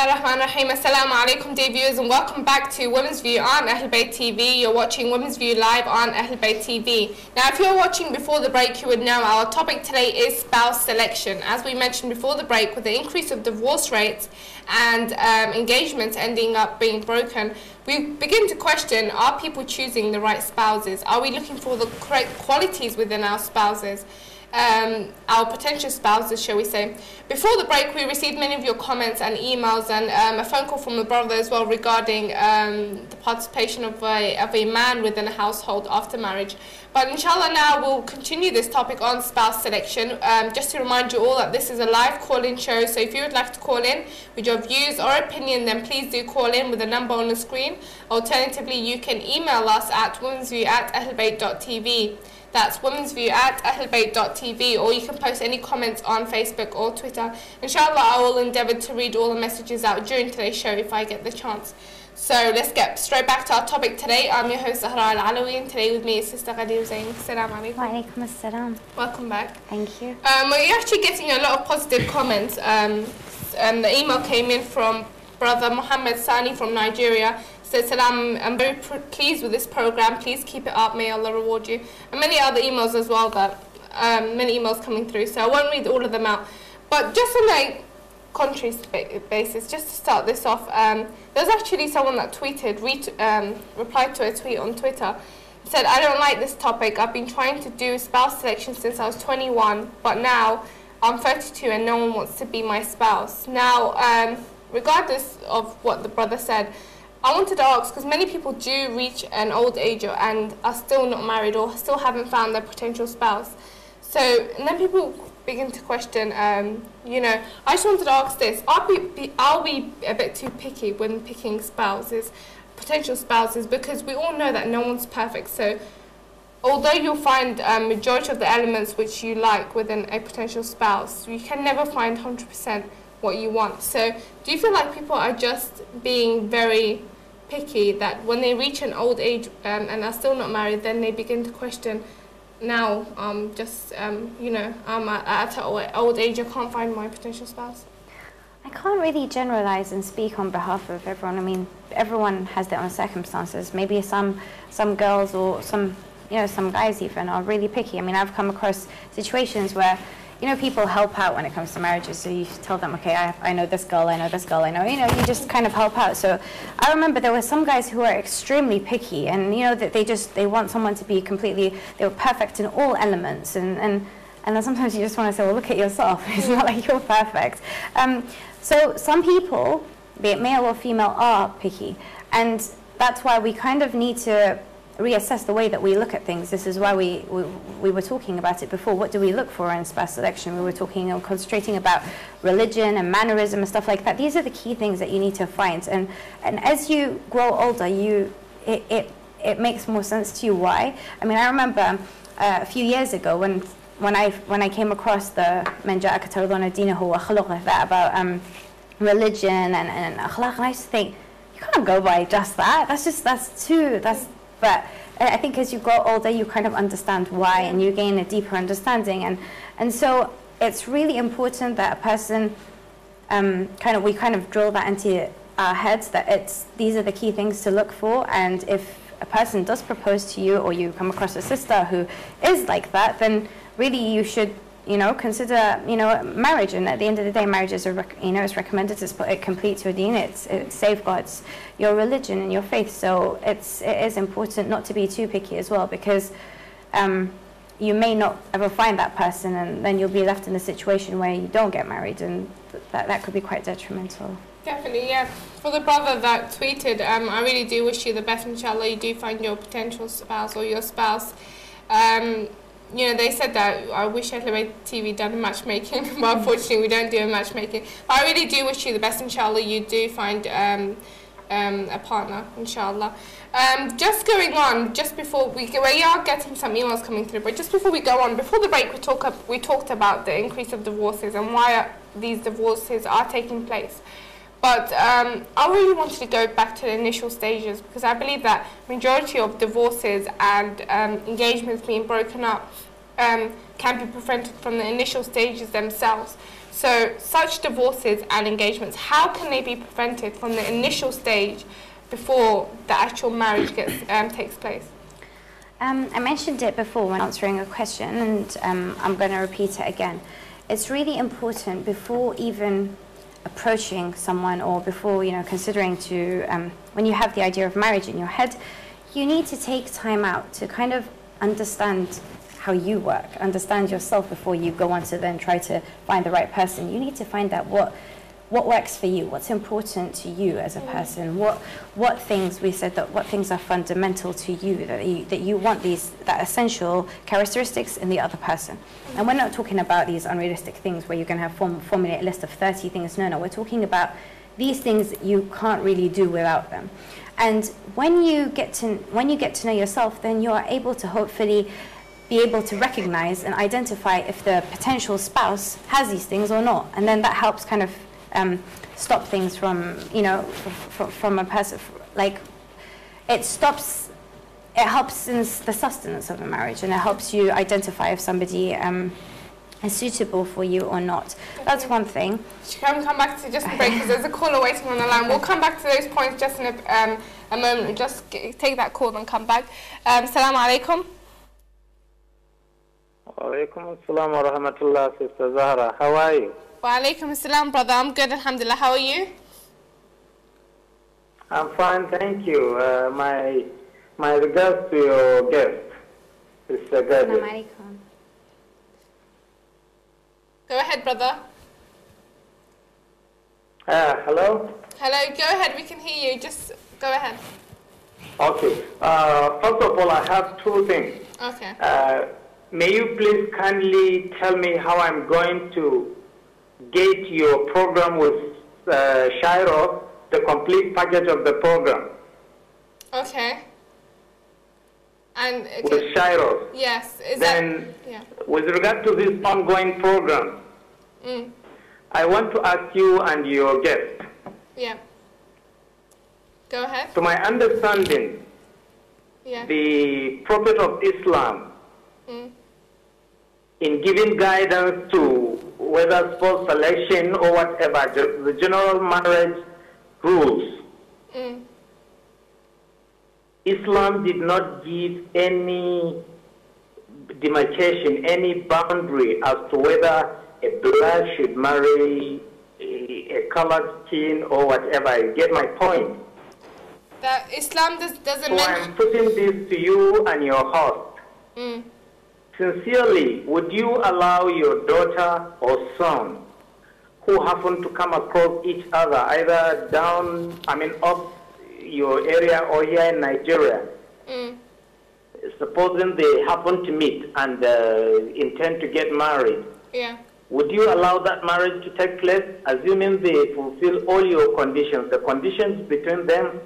Bismillahirrahmanirrahim. Assalamu alaikum, dear viewers, and welcome back to Women's View on Ahlulbayt TV. You're watching Women's View live on Ahlulbayt TV. Now, if you're watching before the break, you would know our topic today is spouse selection. As we mentioned before the break, with the increase of divorce rates and engagements ending up being broken, we begin to question, are people choosing the right spouses? Are we looking for the correct qualities within our spouses? Our potential spouses, shall we say. Before the break, we received many of your comments and emails and a phone call from a brother as well regarding the participation of a man within a household after marriage. But inshallah now we'll continue this topic on spouse selection. Just to remind you all that this is a live call-in show, so if you would like to call in with your views or opinion, then please do call in with the number on the screen. Alternatively, you can email us at womensview@ahlulbayt.tv. That's womensview@ahlulbayt.tv, or you can post any comments on Facebook or Twitter. Inshallah, I will endeavour to read all the messages out during today's show if I get the chance. So let's get straight back to our topic today. I'm your host Zahra Al-Alawi, and today with me is Sister Ghadeer Zaini. Assalamu alaikum. Wa alaikum assalam. Welcome back. Thank you. We're actually getting a lot of positive comments. The email came in from brother Muhammad Sani from Nigeria. Said, Salam, I'm very pleased with this program. Please keep it up. May Allah reward you. And many other emails as well, that many emails coming through. So I won't read all of them out. But just on a contrary basis, just to start this off, there's actually someone that tweeted, replied to a tweet on Twitter. He said, I don't like this topic. I've been trying to do spouse selection since I was 21, but now I'm 32 and no one wants to be my spouse. Now, regardless of what the brother said, I wanted to ask, because many people do reach an old age and are still not married or still haven't found their potential spouse. So, and then people begin to question, you know, I just wanted to ask this, are we a bit too picky when picking spouses, potential spouses, because we all know that no one's perfect. So, although you'll find a majority of the elements which you like within a potential spouse, you can never find 100% what you want. So, do you feel like people are just being very picky, that when they reach an old age and are still not married, then they begin to question, now you know, I'm at an old age, I can't find my potential spouse? I can't really generalize and speak on behalf of everyone. I mean, everyone has their own circumstances. Maybe some girls or some guys even are really picky. I mean, I've come across situations where, you know, people help out when it comes to marriages. So you tell them, okay, I know this girl, I know this girl, I know, you know, you just kind of help out. So I remember there were some guys who are extremely picky, and, you know, that they want someone to be they were perfect in all elements. And then sometimes you just want to say, well, look at yourself. It's not like you're perfect. So some people, be it male or female, are picky. And that's why we kind of need to reassess the way that we look at things. This is why we were talking about it before. What do we look for in spouse selection? We were talking and concentrating about religion and mannerism and stuff like that. These are the key things that you need to find. And as you grow older, it makes more sense to you why. I mean, I remember a few years ago when I came across the من جاءك ترضون دينه وخلقه, that about religion and akhlaq, and I used to think, you can't go by just that. But I think as you grow older, you kind of understand why, and you gain a deeper understanding. And so it's really important that a person, we kind of drill that into our heads, that these are the key things to look for. And if a person does propose to you, or you come across a sister who is like that, then really you should, you know, consider, you know, marriage. And at the end of the day, marriage is, it's recommended to complete your deen. It safeguards your religion and your faith. So it is important not to be too picky as well, because you may not ever find that person, and then you'll be left in a situation where you don't get married, and that could be quite detrimental. Definitely, yeah. For the brother that tweeted, I really do wish you the best. Inshallah, you do find your potential spouse or your spouse. You know, they said that I wish Ahlulbayt TV done matchmaking, but unfortunately we don't do a matchmaking. But I really do wish you the best. Inshallah, you do find a partner, inshallah. Just going on, just before we are getting some emails coming through, but just before we go on, before the break, we talked about the increase of divorces and why these divorces are taking place. But I really wanted to go back to the initial stages, because I believe that majority of divorces and engagements being broken up can be prevented from the initial stages themselves. So such divorces and engagements, how can they be prevented from the initial stage before the actual marriage takes place? I mentioned it before when answering a question, and I'm going to repeat it again. It's really important before even approaching someone, or before, you know, considering to, when you have the idea of marriage in your head, you need to take time out to kind of understand how you work, understand yourself before you go on to then try to find the right person. You need to find out what works for you, what's important to you as a person, what things, we said that what things are fundamental to you, that you want that essential characteristics in the other person. And we're not talking about these unrealistic things where you're going to have formulate a list of 30 things. No, we're talking about these things you can't really do without them. And when you get to know yourself, then you are able to hopefully be able to recognize and identify if the potential spouse has these things or not. And then that helps kind of stop things from, you know, from a person, like, it helps in the sustenance of a marriage, and it helps you identify if somebody is suitable for you or not. That's one thing. Can we come back to just a break, because there's a caller waiting on the line. We'll come back to those points just in a moment. We'll just take that call and come back. Assalamu alaikum. Wa alaikum assalam wa rahmatullah, Sister Zahra. How are you? Wa alaikum assalam, brother. I'm good, alhamdulillah. How are you? I'm fine, thank you. My regards to your guest, Sister Ghadeer. Go ahead, brother. Hello? Hello, go ahead. We can hear you. Just go ahead. Okay. First of all, I have two things. Okay. May you please kindly tell me how I'm going to get your program with Shiro, the complete package of the program? Okay. And with Shiro. Yes. With regard to this ongoing program, I want to ask you and your guest. Yeah. Go ahead. To my understanding, the Prophet of Islam, in giving guidance to whether spouse selection or whatever, the general marriage rules, Islam did not give any demarcation, any boundary as to whether a black should marry a colored skin or whatever. You get my point? That Islam doesn't mention. So I'm putting this to you and your host. Sincerely, would you allow your daughter or son who happen to come across each other, either up your area or here in Nigeria, supposing they happen to meet and intend to get married, would you allow that marriage to take place, assuming they fulfill all your conditions, the conditions between them,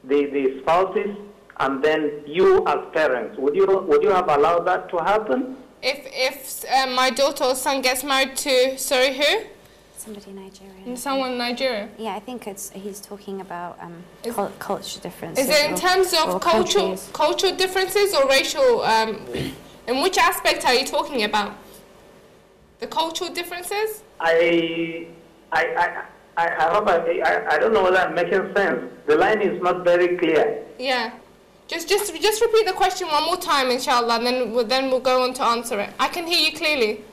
the spouses, and then you as parents? Would you have allowed that to happen? If my daughter or son gets married to, sorry, who? Somebody Nigerian. Someone in Nigeria? Yeah, I think he's talking about culture differences. Is it in terms of cultural differences or racial? In which aspect are you talking about? The cultural differences? I hope I don't know whether I'm making sense. The line is not very clear. Yeah. Just repeat the question one more time, inshallah, and then we'll go on to answer it. I can hear you clearly.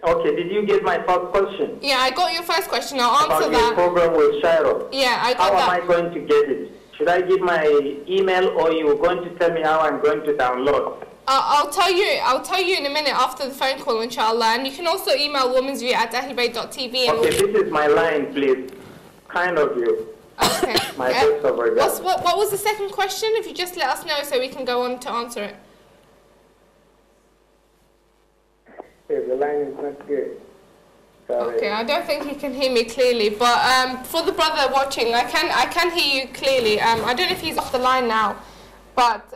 Okay, did you get my first question? Yeah, I got your first question. I'll answer that. About your program with Shiro. Yeah, I got that. How am I going to get it? Should I give my email, or you're going to tell me how I'm going to download? I'll tell you in a minute after the phone call, inshallah. And you can also email womensview@ahlulbayt.tv. Okay, this is my line, please. Kind of you. Okay. My best of regards. What was the second question? If you just let us know so we can go on to answer it. Yeah, the line is not good. Sorry. Okay, I don't think you can hear me clearly, but for the brother watching, I can hear you clearly. I don't know if he's off the line now, but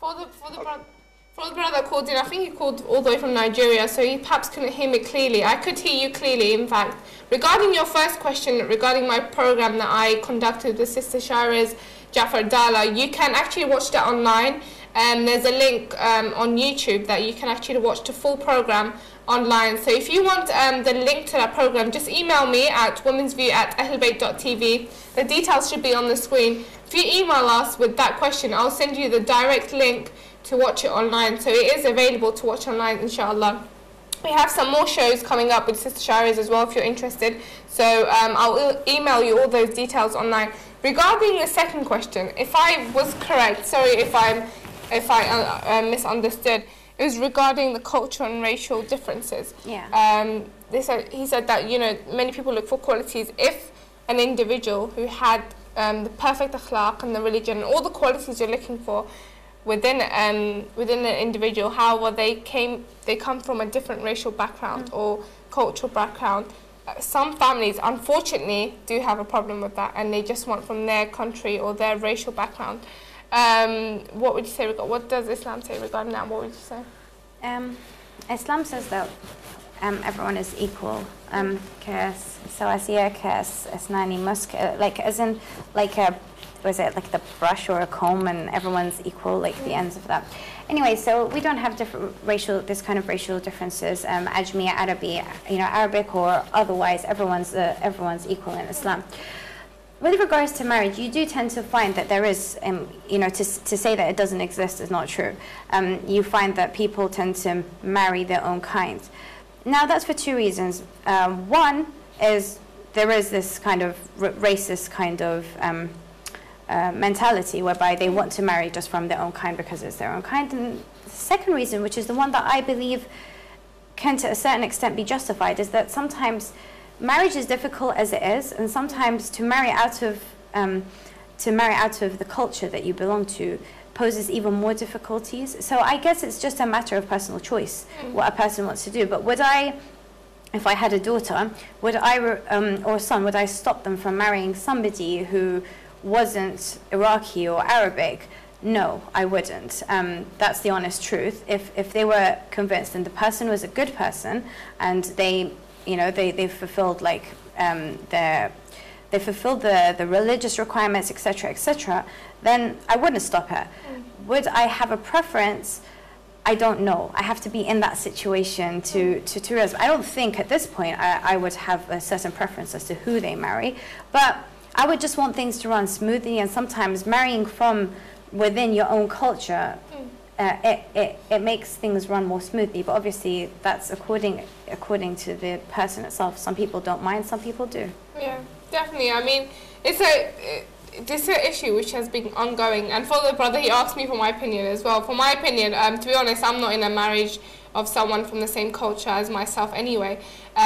for the brother called in, I think he called all the way from Nigeria, so he perhaps couldn't hear me clearly. I could hear you clearly, in fact. Regarding your first question, regarding my program that I conducted with Sister Shira's Jafar Dala, you can actually watch that online. There's a link on YouTube that you can actually watch the full program online. So if you want the link to that program, just email me at womensview@ahlulbayt.tv. The details should be on the screen. If you email us with that question, I'll send you the direct link to watch it online. So it is available to watch online, inshallah. We have some more shows coming up with Sister Shari's as well if you're interested. So I'll email you all those details online. Regarding the second question, if I was correct, sorry if I misunderstood, it was regarding the cultural and racial differences. Yeah. He said that, you know, many people look for qualities. If an individual who had the perfect akhlaq and the religion, all the qualities you're looking for within an individual, however they come from a different racial background or cultural background, some families unfortunately do have a problem with that, and they just want from their country or their racial background. What would you say? What does Islam say regarding that? What would you say? Islam says that everyone is equal. سواسية كأسنان مسك, like as in like a, was it like the brush or a comb, and everyone's equal, like the ends of that. Anyway, so we don't have this kind of racial differences. Ajmi, Arabi, you know, Arabic or otherwise, everyone's equal in Islam. With regards to marriage, you do tend to find that there is, you know, to say that it doesn't exist is not true. You find that people tend to marry their own kind. Now, that's for two reasons. One is there is this kind of racist kind of mentality whereby they want to marry just from their own kind because it's their own kind. And the second reason, which is the one that I believe can to a certain extent be justified, is that sometimes marriage is difficult as it is, and sometimes to marry out of the culture that you belong to poses even more difficulties. So I guess it's just a matter of personal choice, what a person wants to do. But would I, if I had a daughter, would I, or a son, would I stop them from marrying somebody who wasn't Iraqi or Arabic? No, I wouldn't. That's the honest truth. If they were convinced and the person was a good person and they, you know, they fulfilled like they fulfilled the religious requirements, etc., etc., then I wouldn't stop her. Would I have a preference? I don't know. I have to be in that situation to realize. I don't think at this point I would have a certain preference as to who they marry, but I would just want things to run smoothly, and sometimes marrying from within your own culture, it makes things run more smoothly. But obviously, that's according to the person itself. Some people don't mind, some people do. Yeah, definitely. I mean, this is an issue which has been ongoing. And for the brother, he asked me for my opinion as well. For my opinion, to be honest, I'm not in a marriage of someone from the same culture as myself anyway,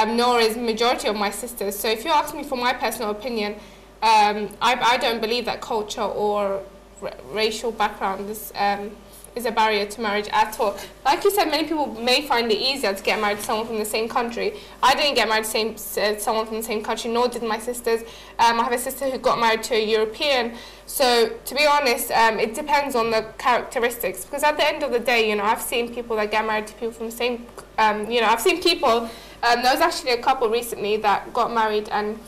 nor is majority of my sisters. So if you ask me for my personal opinion, I don't believe that culture or racial background is a barrier to marriage at all. Like you said, many people may find it easier to get married to someone from the same country. I didn't get married to someone from the same country, nor did my sisters. I have a sister who got married to a European. So, to be honest, it depends on the characteristics. Because at the end of the day, you know, I've seen people that get married to people from the same, you know, I've seen people, there was actually a couple recently that got married, and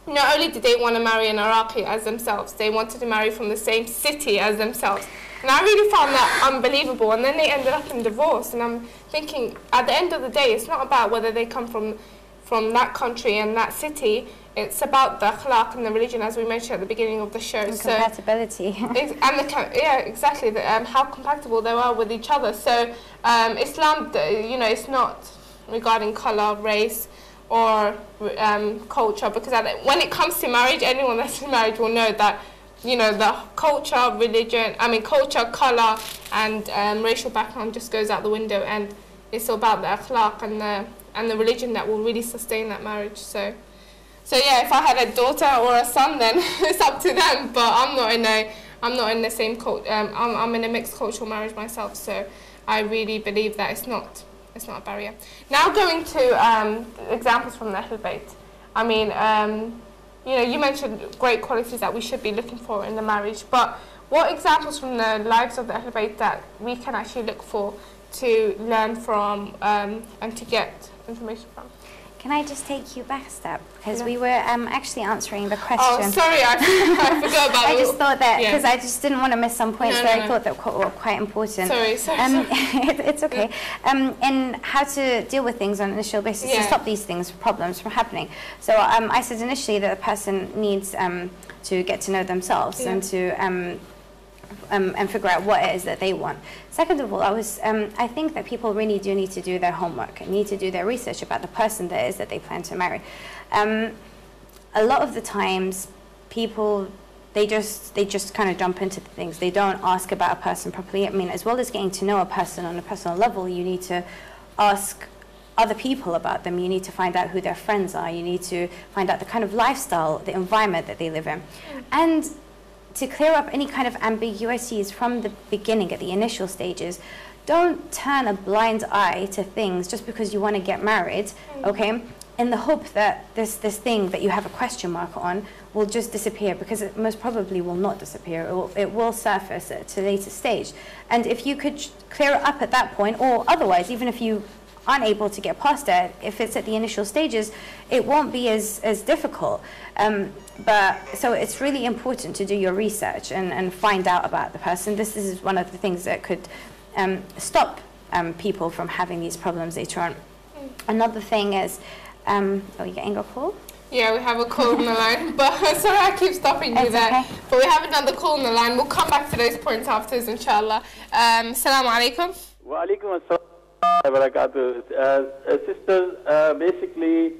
not only did they want to marry an Iraqi as themselves, they wanted to marry from the same city as themselves. And I really found that unbelievable. And then they ended up in divorce. And I'm thinking, at the end of the day, it's not about whether they come from that country and that city. It's about the akhlaq and the religion, as we mentioned at the beginning of the show. And compatibility. Yeah, exactly. How compatible they are with each other. So Islam, you know, it's not regarding color, race, or culture, because when it comes to marriage, anyone that's in marriage will know that, you know, the culture, culture, color, and racial background just goes out the window, and it's all about the akhlaq and the religion that will really sustain that marriage. So yeah, if I had a daughter or a son, then it's up to them. But I'm not in the same culture. I'm in a mixed cultural marriage myself. So I really believe that it's not a barrier. Now going to examples from the Ahlulbayt. I mean, you know, you mentioned great qualities that we should be looking for in the marriage, but what examples from the lives of the Ahlulbayt that we can actually look for to learn from and to get information from? Can I just take you back a step? Because we were actually answering the question. Oh, sorry, I forgot about it. I just thought that, because I just didn't want to miss some points I thought that were quite important. Sorry. It's okay. And how to deal with things on an initial basis to stop these problems from happening. So I said initially that the person needs to get to know themselves and to and figure out what it is that they want. Second of all, I think that people really do need to do their homework and need to do their research about the person that is that they plan to marry. A lot of the times, people, they just kind of jump into things. They don't ask about a person properly. I mean, as well as getting to know a person on a personal level, you need to ask other people about them. You need to find out who their friends are. You need to find out the kind of lifestyle, the environment that they live in. And to clear up any kind of ambiguities from the beginning, at the initial stages, don't turn a blind eye to things just because you want to get married, okay, in the hope that this thing that you have a question mark on will just disappear, because it most probably will not disappear. It will surface at a later stage. And if you could clear it up at that point, or otherwise, even if you aren't able to get past it, if it's at the initial stages, it won't be as difficult. So it's really important to do your research and find out about the person. This is one of the things that could stop people from having these problems later on. Another thing is, are you getting a call? Yeah, we have a call on the line, but sorry I keep stopping you there. Okay. But we have another call on the line. We'll come back to those points afterwards, inshallah. Assalamu alaikum. Wa alaikum assalam. Sisters, basically...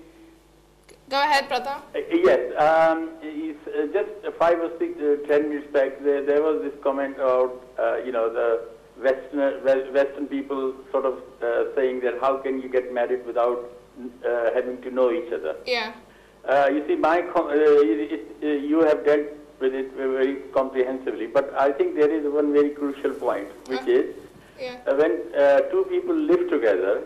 Go ahead, brother. Yes, just 5 or 10 minutes back, there was this comment about, the Western people sort of saying that how can you get married without having to know each other? Yeah. You see, you have dealt with it very comprehensively, but I think there is one very crucial point, which is, when two people live together,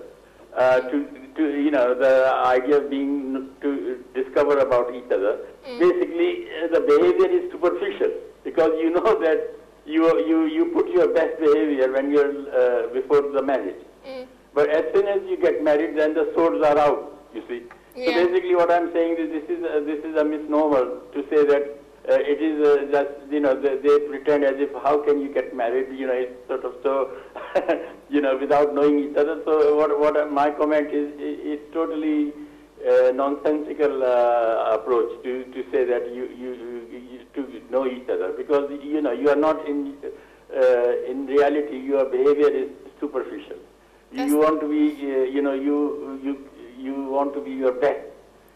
the idea of being to discover about each other, basically the behavior is superficial, because you know that you put your best behavior when you're before the marriage. But as soon as you get married, then the swords are out, you see. So basically what I'm saying is this is a misnomer to say that it is just, they pretend as if how can you get married, it's sort of so, without knowing each other. So what my comment is, it's totally nonsensical approach to say that you to know each other, because, you are not in reality, your behavior is superficial. You want to be, you want to be your best.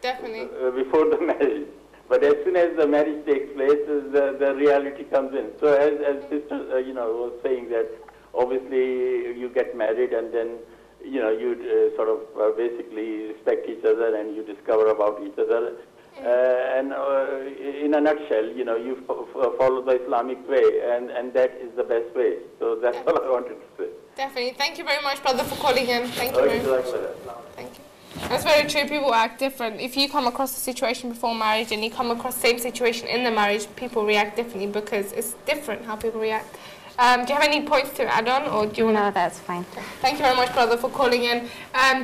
Definitely. Before the marriage. But as soon as the marriage takes place, the reality comes in. So as sister, was saying that obviously you get married and then, you sort of basically respect each other and you discover about each other. And in a nutshell, you follow the Islamic way, and that is the best way. So that's all I wanted to say. Definitely. Thank you very much, brother, for calling in. Thank you very much. Thank you. That's very true. People act different. If you come across a situation before marriage and you come across the same situation in the marriage, people react differently because it's different how people react. Do you have any points to add on, or do you want to? No, that's fine. Thank you very much, brother, for calling in.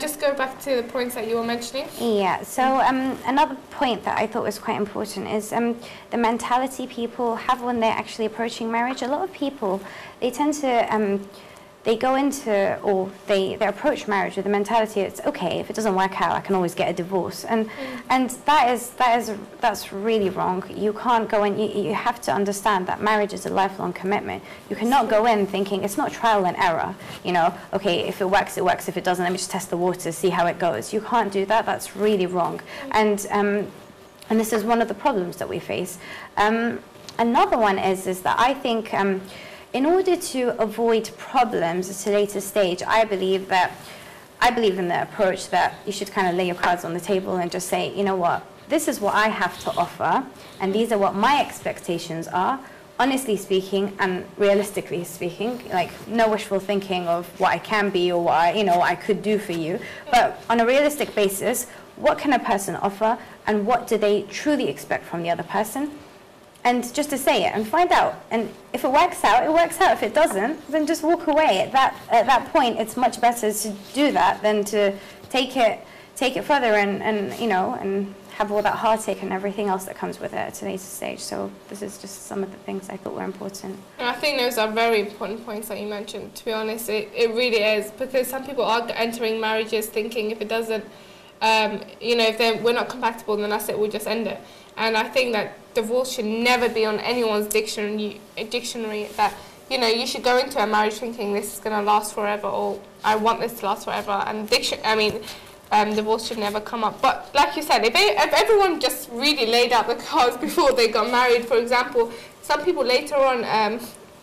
Just go back to the points that you were mentioning. Yeah, so another point that I thought was quite important is the mentality people have when they're actually approaching marriage. A lot of people, they tend to they go into, or they approach marriage with the mentality, it's okay, if it doesn't work out, I can always get a divorce. And that's really wrong. You can't go in, you have to understand that marriage is a lifelong commitment. You cannot go in thinking, it's not trial and error, okay, if it works, it works, if it doesn't, let me just test the waters, see how it goes. You can't do that, that's really wrong. And this is one of the problems that we face. Another one is that I think, in order to avoid problems at a later stage, I believe in the approach that you should kind of lay your cards on the table and just say, you know what, this is what I have to offer, and these are what my expectations are, honestly speaking and realistically speaking, like no wishful thinking of what I can be or what I could do for you, but on a realistic basis, what can a person offer and what do they truly expect from the other person? And just to say it and find out. And if it works out, it works out. If it doesn't, then just walk away. At that point, it's much better to do that than to take take it further and you know, and have all that heartache and everything else that comes with it at a later stage. So this is just some of the things I thought were important. I think those are very important points that you mentioned, to be honest. It really is, because some people are entering marriages thinking if it doesn't, you know, if we're not compatible, then that's it, we'll just end it. And I think that divorce should never be on anyone's dictionary that, you know, you should go into a marriage thinking this is going to last forever, or I want this to last forever. And divorce should never come up. But like you said, if everyone just really laid out the cards before they got married, for example, some people later on,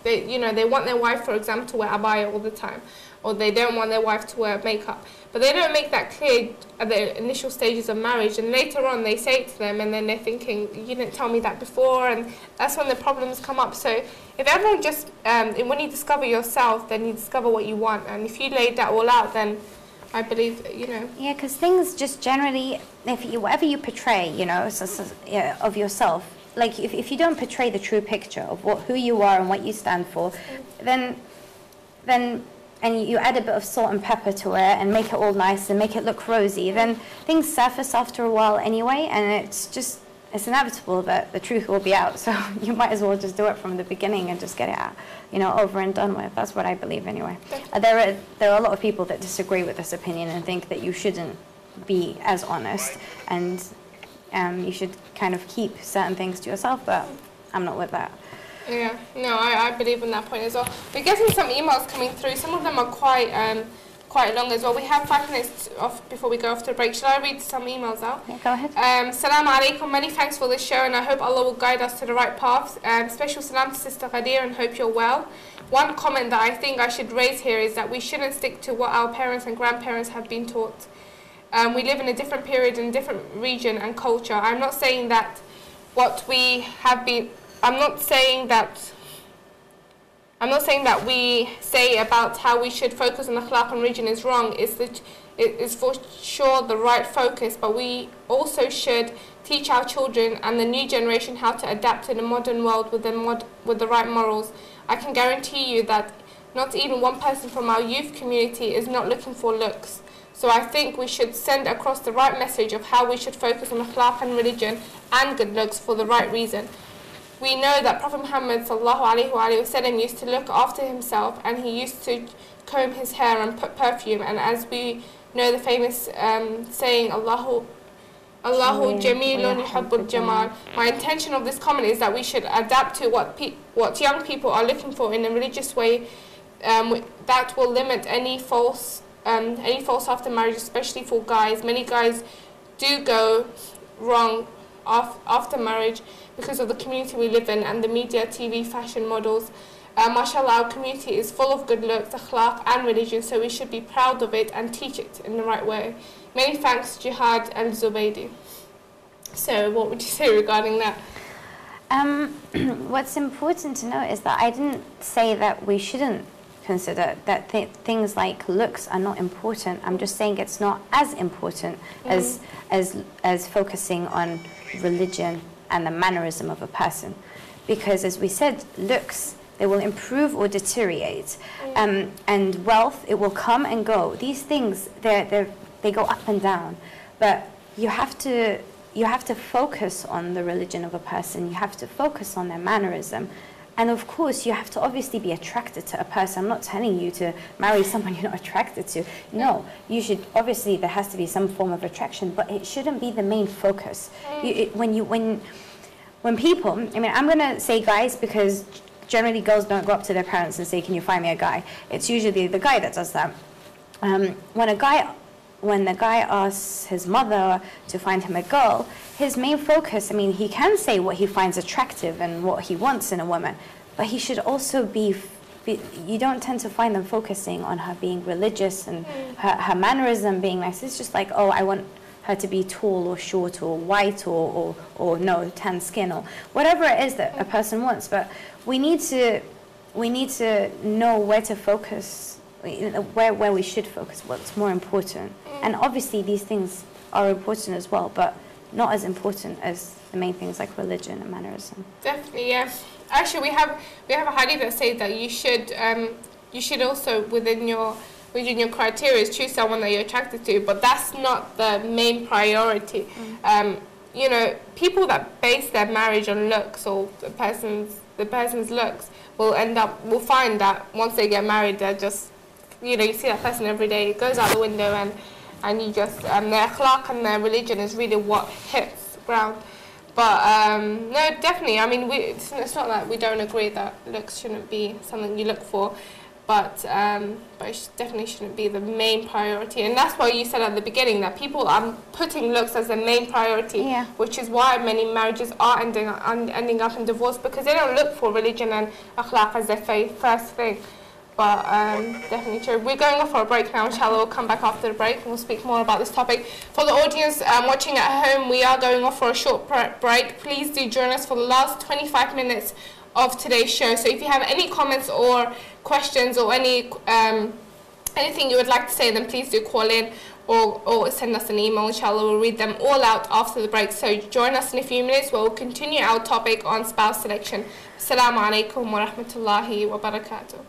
they want their wife, for example, to wear abaya all the time, or they don't want their wife to wear makeup. But they don't make that clear at the initial stages of marriage, and later on they say it to them, and then they're thinking, you didn't tell me that before, and that's when the problems come up. So if everyone just, when you discover yourself, then you discover what you want, and if you laid that all out, then I believe, you know. Yeah, because things just generally, whatever you portray, you know, of yourself, like if you don't portray the true picture of who you are and what you stand for, then and you add a bit of salt and pepper to it and make it all nice and make it look rosy, then things surface after a while anyway, and it's inevitable that the truth will be out. So you might as well just do it from the beginning and just get it out, you know, over and done with. That's what I believe anyway. There are a lot of people that disagree with this opinion and think that you shouldn't be as honest, and you should kind of keep certain things to yourself, but I'm not with that. Yeah, no, I believe in that point as well. We're getting some emails coming through. Some of them are quite long as well. We have 5 minutes off before we go off to break. Shall I read some emails out? Yeah, go ahead. Salam alaikum. Many thanks for this show, and I hope Allah will guide us to the right path. Special salam to Sister Ghadeer, and hope you're well. One comment that I think I should raise here is that we shouldn't stick to what our parents and grandparents have been taught. We live in a different period, in a different region and culture. I'm not saying that what we have been... I'm not saying that we say about how we should focus on akhlaq and religion is wrong. It is for sure the right focus, but we also should teach our children and the new generation how to adapt to the modern world with the right morals. I can guarantee you that not even one person from our youth community is not looking for looks. So I think we should send across the right message of how we should focus on akhlaq and religion and good looks for the right reason. We know that Prophet Muhammad ﷺ used to look after himself, and he used to comb his hair and put perfume. And as we know the famous saying, Allahu Jamilun Yuhibbul Jamal. My intention of this comment is that we should adapt to what young people are looking for in a religious way that will limit any false after marriage, especially for guys. Many guys do go wrong after marriage because of the community we live in and the media, TV, fashion models. MashaAllah, our community is full of good looks, akhlaq and religion, so we should be proud of it and teach it in the right way. Many thanks, Jihad Al-Zubaydi. So what would you say regarding that? What's important to note is that I didn't say that we shouldn't consider that things like looks are not important. I'm just saying it's not as important as focusing on religion and the mannerism of a person, because as we said, looks, they will improve or deteriorate, and wealth, it will come and go. These things, they go up and down, but you have to focus on the religion of a person. You have to focus on their mannerism. And of course, you have to obviously be attracted to a person. I'm not telling you to marry someone you're not attracted to. No, you should, obviously there has to be some form of attraction, but it shouldn't be the main focus. When people, I mean, I'm gonna say guys because generally girls don't go up to their parents and say, can you find me a guy? It's usually the guy that does that. When the guy asks his mother to find him a girl, his main focus, I mean, he can say what he finds attractive and what he wants in a woman, but he should also be, you don't tend to find them focusing on her being religious and her mannerism being nice. It's just like, oh, I want her to be tall or short or white or no, tan skin or whatever it is that a person wants. But we need to know where to focus, where we should focus, what's more important. And obviously these things are important as well, but not as important as the main things like religion and mannerism. Definitely, yes. Actually, we have a hadith that says that you should also within your within your criteria is choose someone that you're attracted to, but that's not the main priority. You know, people that base their marriage on looks or the person's looks will find that once they get married, they're just, you know, you see that person every day, it goes out the window, and you just, their akhlaq and their religion is really what hits ground. But no, definitely, I mean, it's not that we don't agree that looks shouldn't be something you look for, but it definitely shouldn't be the main priority. And that's why you said at the beginning that people are putting looks as the main priority, which is why many marriages are ending up in divorce, because they don't look for religion and akhlaq as their first thing. But definitely true. We're going off for a break now, inshallah. We'll come back after the break and we'll speak more about this topic. For the audience watching at home, we are going off for a short break. Please do join us for the last 25 minutes of today's show. So if you have any comments or questions or anything you would like to say, then please do call in or send us an email. Inshallah, we'll read them all out after the break. So join us in a few minutes where we'll continue our topic on spouse selection. Assalamu alaikum wa rahmatullahi wa barakatuh.